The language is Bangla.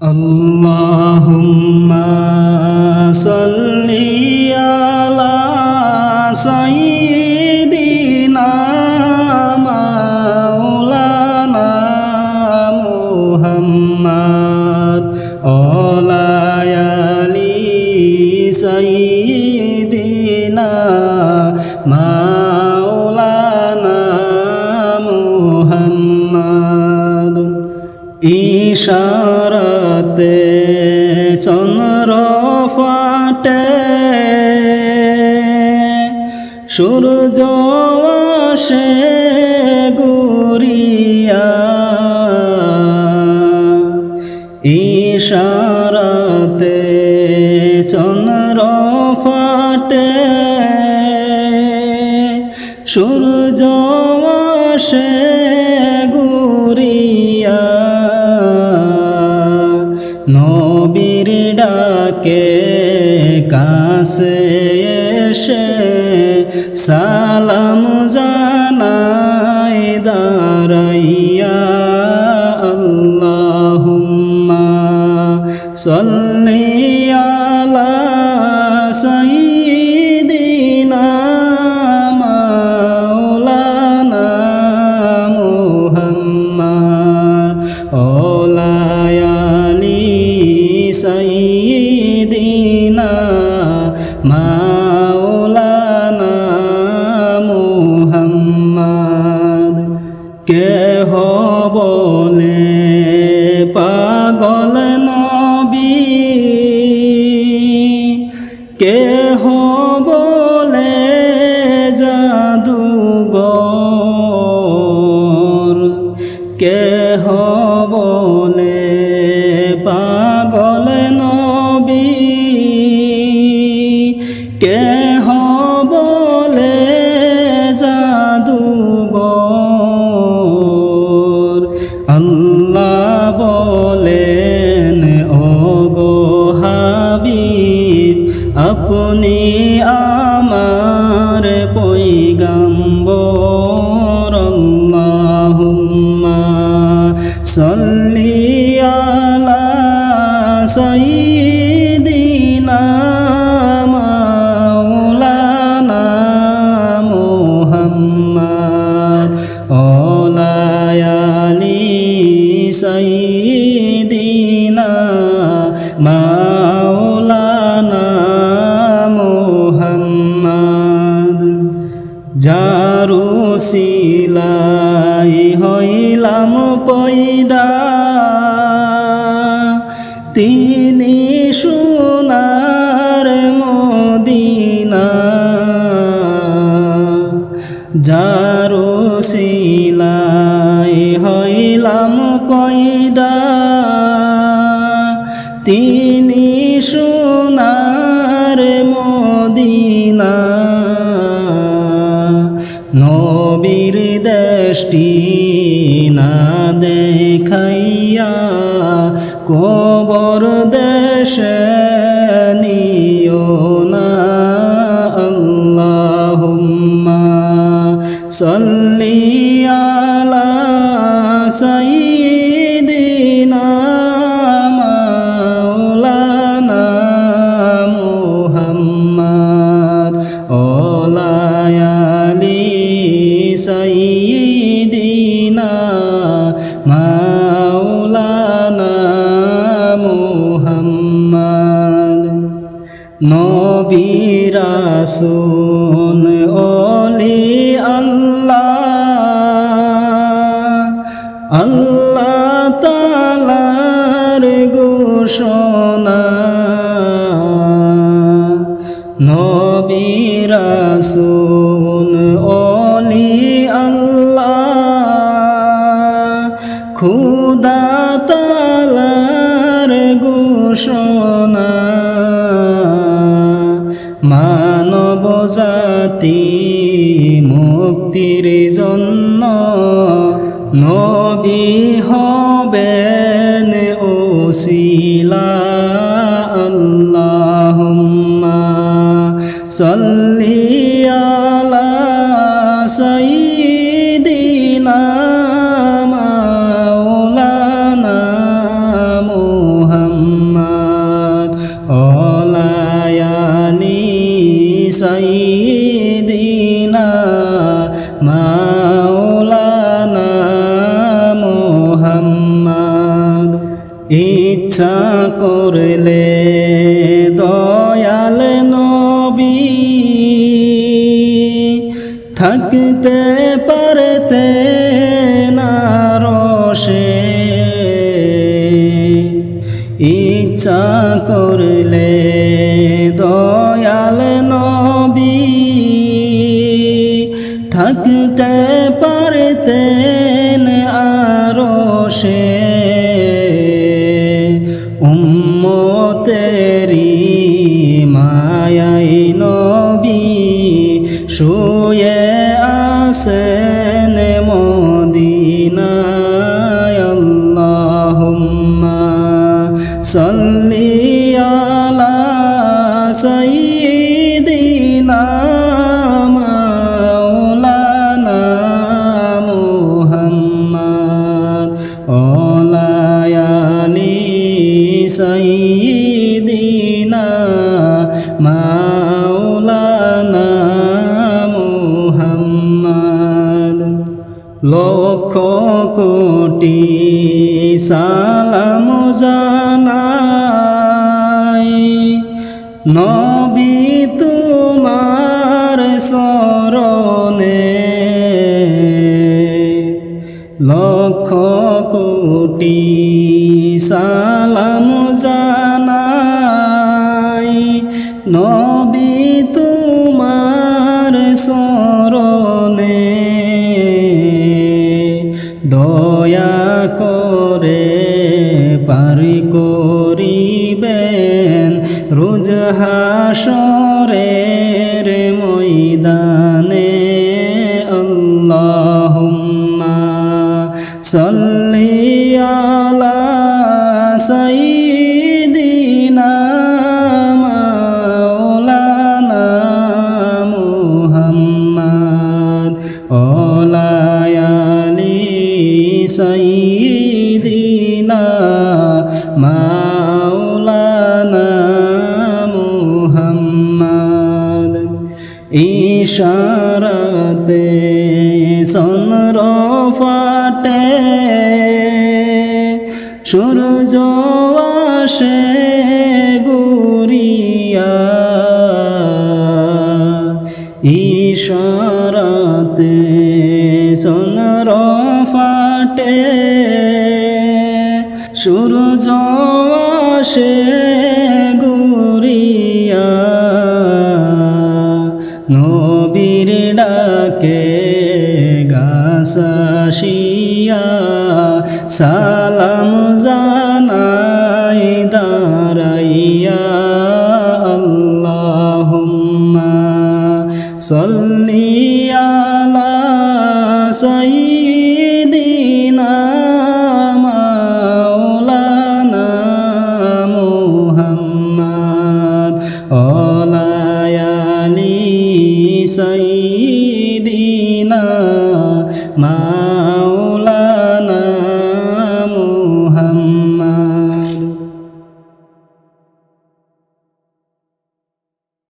আল্লাহুম্মা সাল্লি আলা সাইয়্যিদিনা মাওলানা মুহাম্মদ ওয়া আলি সাইয়্যিদিনা মাওলানা মুহাম্মদ। ইশারাতে চন্দ্র ফাটে, সূর্য আসে ঘুরিয়া। ইশারাতে চন্দ্র ফাটে, সূর্য আসে ঘুরিয়া। নবীর ডাকে কাছে এসে সালাম জানাই দাঁড়াইয়া। আল্লাহুম্মা সাল্লি আলা সাইয়্যিদিনা মাওলানা মুহাম্মদ ওয়া আলি সাইয়্যিদিনা মাওলানা মুহাম্মদ। কেহ বলে পাগল নবী, কেহ বলে জাদুঘর, কেহ বলে পাগল নবী, কেহ বলে জাদুঘর। আল্লাহ বলেন ওগো হাবিব, আপনি আমার পয়গম্বর। আল্লাহুম্মা সাল্লি আলা সাইয়্যিদিনা মাওলানা মুহাম্মদ ওয়া আলি সাইয়্যিদিনা মাওলানা মুহাম্মদ। যার উসিলাই হইলাম পয়দা, তিনি সোনার মদিনা। যার উসিলাই হইলাম পয়দা, তিনি সোনার মদিনা। নবীর দেশটি না দেখাইয়া কবর দেশে নিও না। আল্লাহুম্মা সাল্লি আলা সাইয়্যিদিনা মাওলানা মুহাম্মদ ওয়া আলি সাইয়্যিদিনা মাওলানা মুহাম্মদ। নবী রাসূল ওলি আল্লাহ, আল্লাহ তাআলার ঘোষণা। নবী রাসূল ওলি আল্লাহ, খোদা তাআলার ঘোষণা। মানব জাতি মুক্তির জন্য নবী হবেন ওসিলা। আল্লাহুম্মা সাল্লি আলা সাইয়্যিদিনা মাওলানা ইচ্ছা করলে দয়াল নবী থাকতে পারতেন আরশে ইচ্ছা করলে দয়াল নবী থাকতে পারতেন আরশে উম্মতেরি মায়াই নবী শুয়ে আছেন মদিনায় আল্লাহুম্মা সাল্লি আলা সাইয়্যিদিনা মাওলানা মুহাম্মদ ওয়া আলি সাইয়্যিদিনা মাওলানা মুহাম্মদ লক্ষ কোটি সালাম জানাই নবী তোমার চরণে লক্ষ কোটি সালাম জানাই নবী তোমার চরণে দয়া করে পার করিবেন রোজ হাসরের ময়দানে আল্লাহুম্মা সাল্লি আলা সাইয়্যিদিনা মাওলানা মুহাম্মদ ওয়া আলি সাইয়্যিদিনা মাওলানা মুহাম্মদ ইশারাতে চন্দ্র ফাটে সূর্য আসে ঘুরিয়া ইশারাতে চন্দ্র ফাটে সূর্য আসে ঘুরিয়া নবীর ডাকে গাছাশিয়া সালাম জানাই দাঁড়াইয়া আল্লাহুম্মা সাল্লি আলা সাইয়্যিদিনা মাওলানা মুহাম্মদ ওয়া আলি সাইয়্যিদিনা